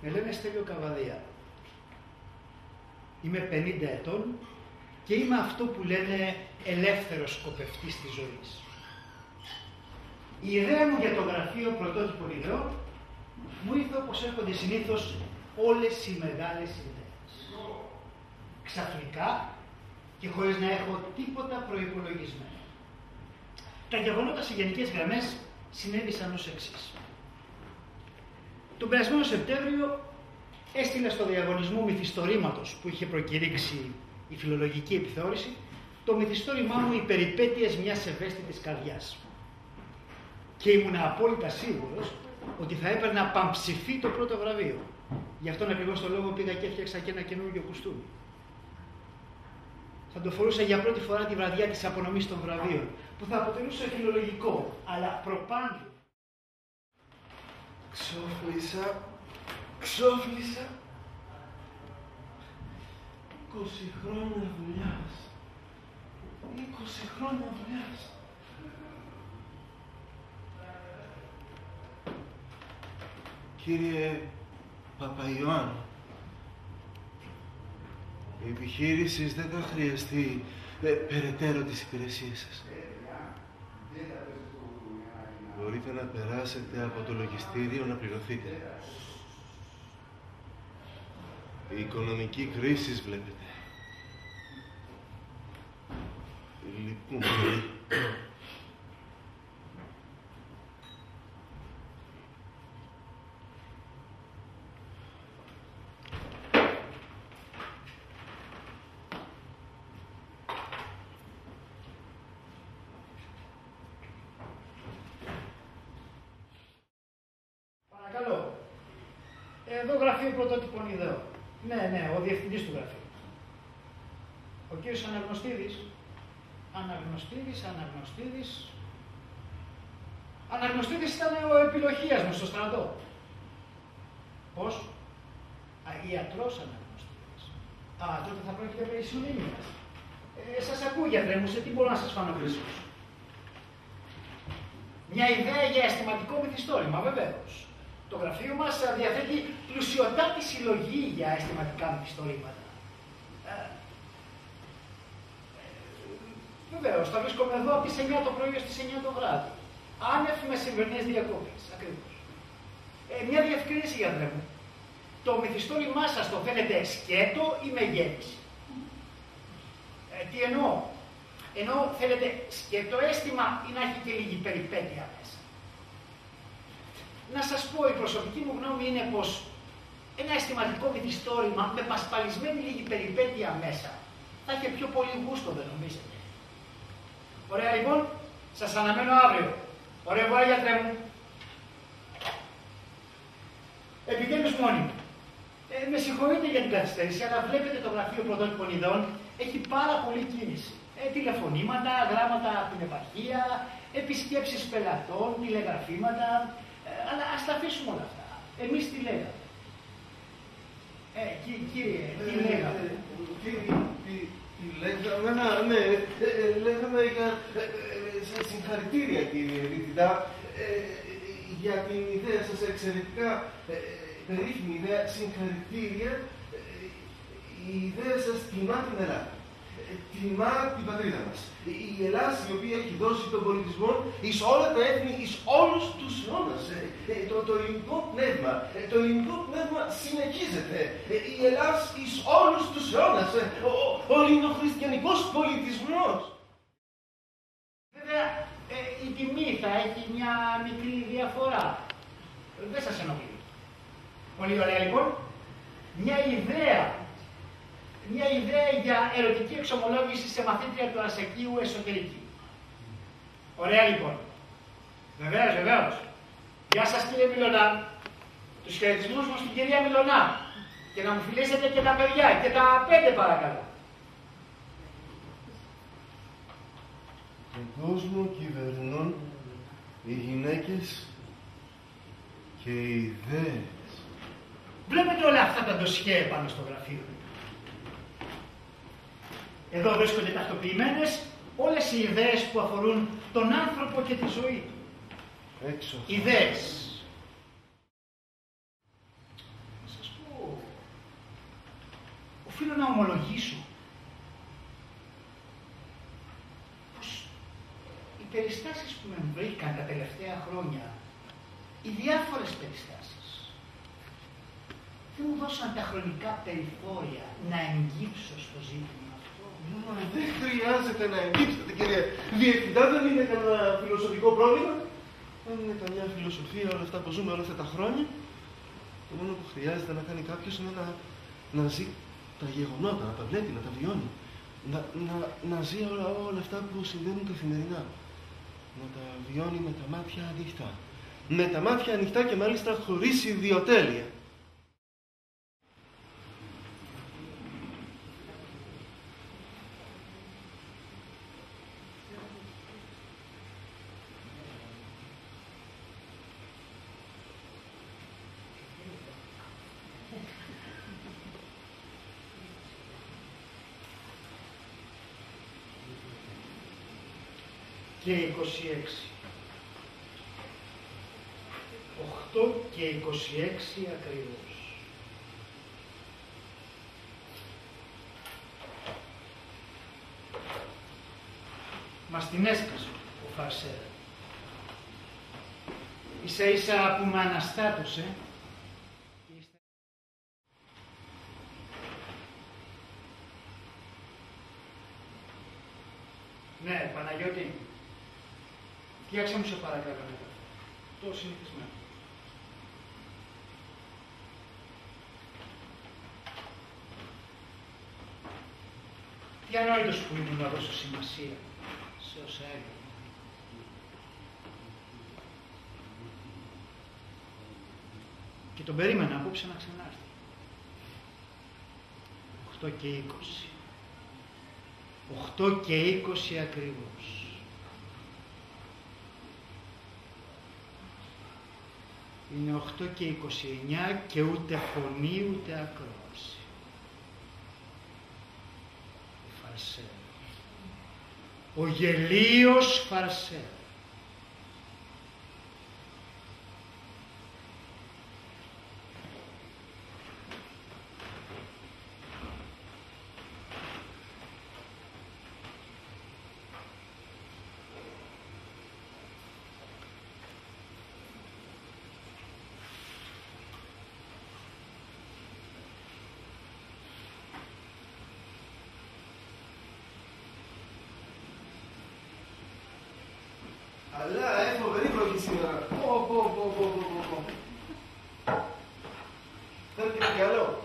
Με λένε Στέλιο Καβαδία. Είμαι 50 ετών και είμαι αυτό που λένε ελεύθερος σκοπευτής της ζωής. Η ιδέα μου για το γραφείο Πρωτότυπων Ιδεών μου ήρθε όπως έρχονται συνήθως όλες οι μεγάλες ιδέες. Ξαφνικά και χωρίς να έχω τίποτα προϋπολογισμένο. Τα γεγονότα σε γενικές γραμμές συνέβησαν ως εξής. Τον περασμένο Σεπτέμβριο έστειλα στο διαγωνισμό μυθιστορήματος που είχε προκηρύξει η φιλολογική επιθεώρηση το μυθιστόρημά μου «Οι περιπέτειες μιας ευαίσθητης καρδιάς». Και ήμουν απόλυτα σίγουρος ότι θα έπαιρνα παμψηφί το πρώτο βραβείο. Γι' αυτόν ακριβώς το λόγο πήγα και έφτιαξα και ένα καινούργιο κουστούμι. Θα το φορούσα για πρώτη φορά τη βραδιά της απονομής των βραβείων, που θα αποτελούσε φιλολογικό, αλλά προπάντου. Ξόφλησα 20 χρόνια δουλειάς. 20 χρόνια δουλειάς. Κύριε Παπαϊωάννου, η επιχείρηση δεν θα χρειαστεί περαιτέρω τις υπηρεσίες σας. Μπορείτε να περάσετε από το λογιστήριο να πληρωθείτε. Η οικονομική κρίση βλέπετε. Λυπούμε. Παρακαλώ. Εδώ γραφείο Πρωτότυπων Ιδεών. Ναι, ο διευθυντής του γραφείου. Ο κύριος Αναγνωστίδης. Αναγνωστίδης ήταν ο επιλογίας μου στο στρατό. Πώς? Ιατρός Αναγνωστίδης. Τότε θα πρόκειται περί συνήμειας. Σας ακούω, γιατρέ μου, σε τι μπορώ να σας φάνω χρήσιμος. Μια ιδέα για αισθηματικό μυθιστόρημα, βεβαίως. Το γραφείο μας διαθέτει πλουσιωτάτη συλλογή για αισθηματικά μυθιστορήματα. Βεβαίως, θα βρίσκομαι εδώ από τις 9 το πρωί στις 9 το βράδυ. Άνευ με σημερινές διακοπές, ακριβώς. Μια διευκρίνηση, γιατρέ μου. Το μυθιστόρημά σας το θέλετε σκέτο ή με γέμιση? Τι εννοώ? Εννοώ θέλετε σκέτο αίσθημα ή να έχει και λίγη περιπέτεια μέσα? Να σας πω, η προσωπική μου γνώμη είναι πως ένα αισθηματικό μυθιστόρημα με πασπαλισμένη λίγη περιπέτεια μέσα θα έχει πιο πολύ γούστο, δεν νομίζετε? Ωραία λοιπόν, σας αναμένω αύριο. Ωραία βόλια, γιατρέ μου. Επιτέλους μόνοι μου. Με συγχωρείτε για την καθυστέρηση, αλλά βλέπετε το γραφείο Πρωτότυπων Ιδεών έχει πάρα πολλή κίνηση. Τηλεφωνήματα, γράμματα από την επαρχία, επισκέψεις πελατών, τηλεγραφήματα. Αλλά ας τα αφήσουμε όλα αυτά. Εμείς τι λέγαμε? Κύριε, τι λέγαμε? Τι λέγαμε? Ναι, λέγαμε για συγχαρητήρια, κύριε Διευθυντά, για την ιδέα σας, εξαιρετικά περίφημη ιδέα, συγχαρητήρια. Η ιδέα σας τιμά την Ελλάδα. Τιμά την πατρίδα μας. Η Ελλάδα, η οποία έχει δώσει τον πολιτισμό εις όλα τα έθνη, εις όλους τους αιώνας. Το ελληνικό πνεύμα συνεχίζεται. Η Ελλάδα εις όλους τους αιώνας. Ο ελληνοχριστιανικός πολιτισμός. Βέβαια, η τιμή θα έχει μια μικρή διαφορά. Δεν σας ενοχλεί. Πολύ ωραία λοιπόν. Μια ιδέα για ερωτική εξομολόγηση σε μαθήτρια του Αρσακίου εσωτερική. Ωραία λοιπόν. Βεβαίως. Γεια σας, κύριε Μιλωνά. Τους χαιρετισμούς μου στην κυρία Μιλωνά. Και να μου φιλήσετε και τα παιδιά, και τα 5 παρακαλώ. Τον κόσμο κυβερνούν οι γυναίκες και οι ιδέες. Βλέπετε όλα αυτά τα ντοσιέ πάνω στο γραφείο. Εδώ βρίσκονται τακτοποιημένες όλες οι ιδέες που αφορούν τον άνθρωπο και τη ζωή του. Έξω. Ιδέες. να ομολογήσω πως οι περιστάσεις που με βρήκαν τα τελευταία χρόνια, οι διάφορες περιστάσεις, δεν μου δώσαν τα χρονικά περιθώρια να εγγύψω στο ζήτημα αυτό. Μα δεν χρειάζεται να εγγύψετε, κύριε Διευθυντά, δεν είναι κανένα φιλοσοφικό πρόβλημα. Δεν είναι καμιά φιλοσοφία όλα αυτά που ζούμε όλα αυτά τα χρόνια. Το μόνο που χρειάζεται να κάνει κάποιος είναι να ζει τα γεγονότα, να τα βλέπει, να τα βιώνει. Να ζει όλα αυτά που συμβαίνουν καθημερινά. Να τα βιώνει με τα μάτια ανοιχτά. Με τα μάτια ανοιχτά και μάλιστα χωρίς ιδιοτέλεια. Και 26. 8 και 26 ακριβώς. Μας την έσκασε ο Φαρσέρ. Ίσα ίσα που με αναστάτωσε. Ναι, Παναγιώτη. Φτιάξε μου σε παρακαλώ μετά. Το συνηθισμένο. Τι ανόητος που ήμουν να δώσω σημασία σε όσα έλεγα. Και τον περίμενα απόψε να ξανάρθει. 8 και 20. 8 και 20 ακριβώς. Είναι 8 και 29 και ούτε φωνή ούτε ακρόαση. Ο Φαρσέρ. Ο γελίος Φαρσέρ. Αλλά φοβερή βροχή σήμερα. Θέλετε κάτι άλλο?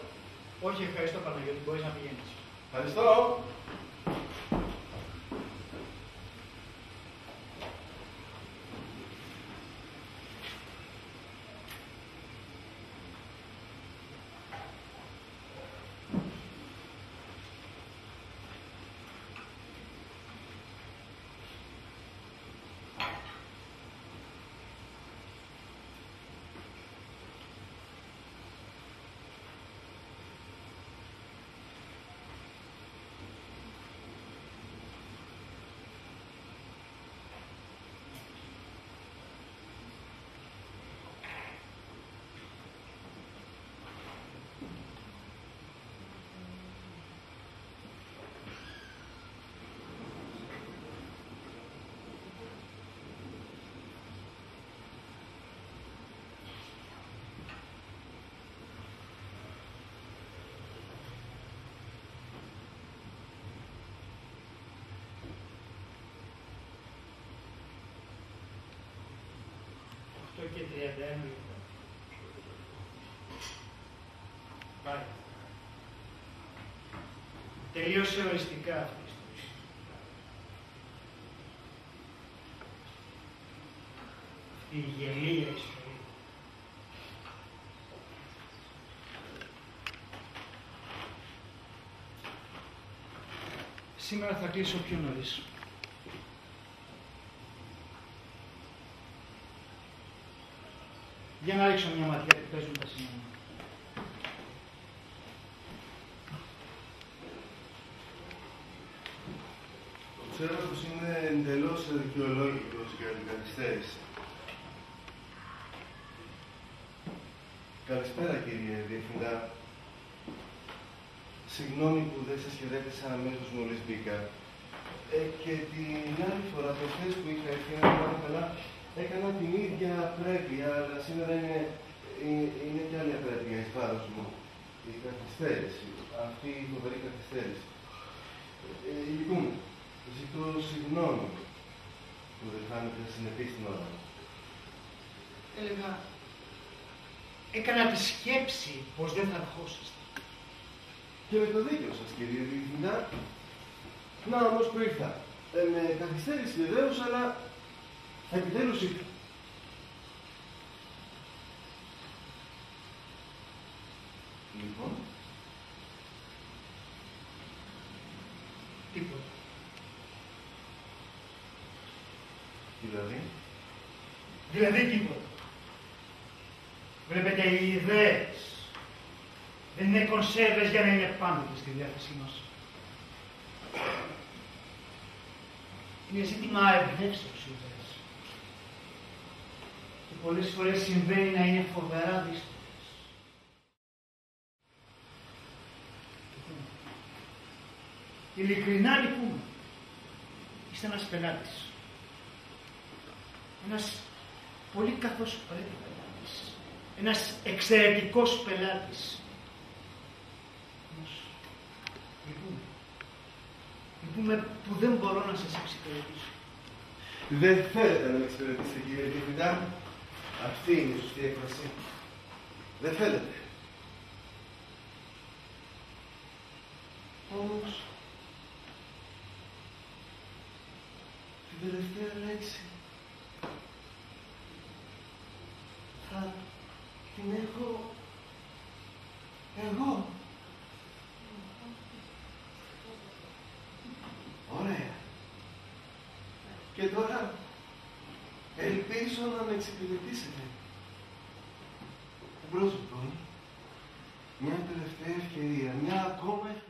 Όχι, ευχαριστώ Παναγιώτη, μπορείς να πηγαίνεις. Ευχαριστώ. Και 31 λεπτά. Πάει. Τελείωσε οριστικά αυτή η ιστορία. Αυτή η γελία ιστορία. Σήμερα θα κλείσω πιο νωρίς. Για να ρίξω μια ματιά που παίζουν τα σινεμά. Ξέρω πως είναι εντελώς αδικαιολόγητος για την καθυστέρηση. Καλησπέρα κύριε Διευθυντά. Συγγνώμη που δεν σας χαιρέτησα αμέσως μόλις μπήκα. Και την άλλη φορά, προχθές που είχα έρθει, αν θυμάμαι καλά, έκανα την ίδια απρέπεια, αλλά σήμερα είναι και άλλη απρέπεια εις βάρος μου. Η καθυστέρηση. Αυτή η φοβερή καθυστέρηση. Λυπούμε. Ζητώ συγγνώμη που δεν φάνηκε συνεπή στην ώρα μου. Έλεγα, έκανα τη σκέψη πως δεν θα αρχόσαστε. Και με το δίκιο σας, κύριε Διευθυντά. Να όμως που ήρθα. Με καθυστέρηση βεβαίως, αλλά επιτέλους ήρθα. Λοιπόν. Τίποτα. Δηλαδή τίποτα. Βλέπετε, οι ιδέες δεν είναι κονσέρβες για να είναι πάντοτε στη διάθεσή μας. Είναι ζήτημα εμπνεύσεως οι ιδέες. Και πολλές φορές συμβαίνει να είναι φοβερά δύσκολες. Ειλικρινά λυπούμε. Είστε ένας πελάτης. Ένας πολύ καθώς πρέπει πελάτης. Ένας εξαιρετικός πελάτης. Όμως, λυπούμε. Λυπούμε που δεν μπορώ να σας εξυπηρετήσω. Δεν θέλετε να με εξυπηρετήσετε, κύριε Διευθυντά. Αυτή είναι η σωστή έκφραση. Δεν θέλετε. Όμως, την τελευταία λέξη θα την έχω εγώ. Ωραία. Και τώρα ελπίζω να με εξυπηρετήσετε. Εμπρός λοιπόν, μια τελευταία ευκαιρία, μια ακόμα ευκαιρία.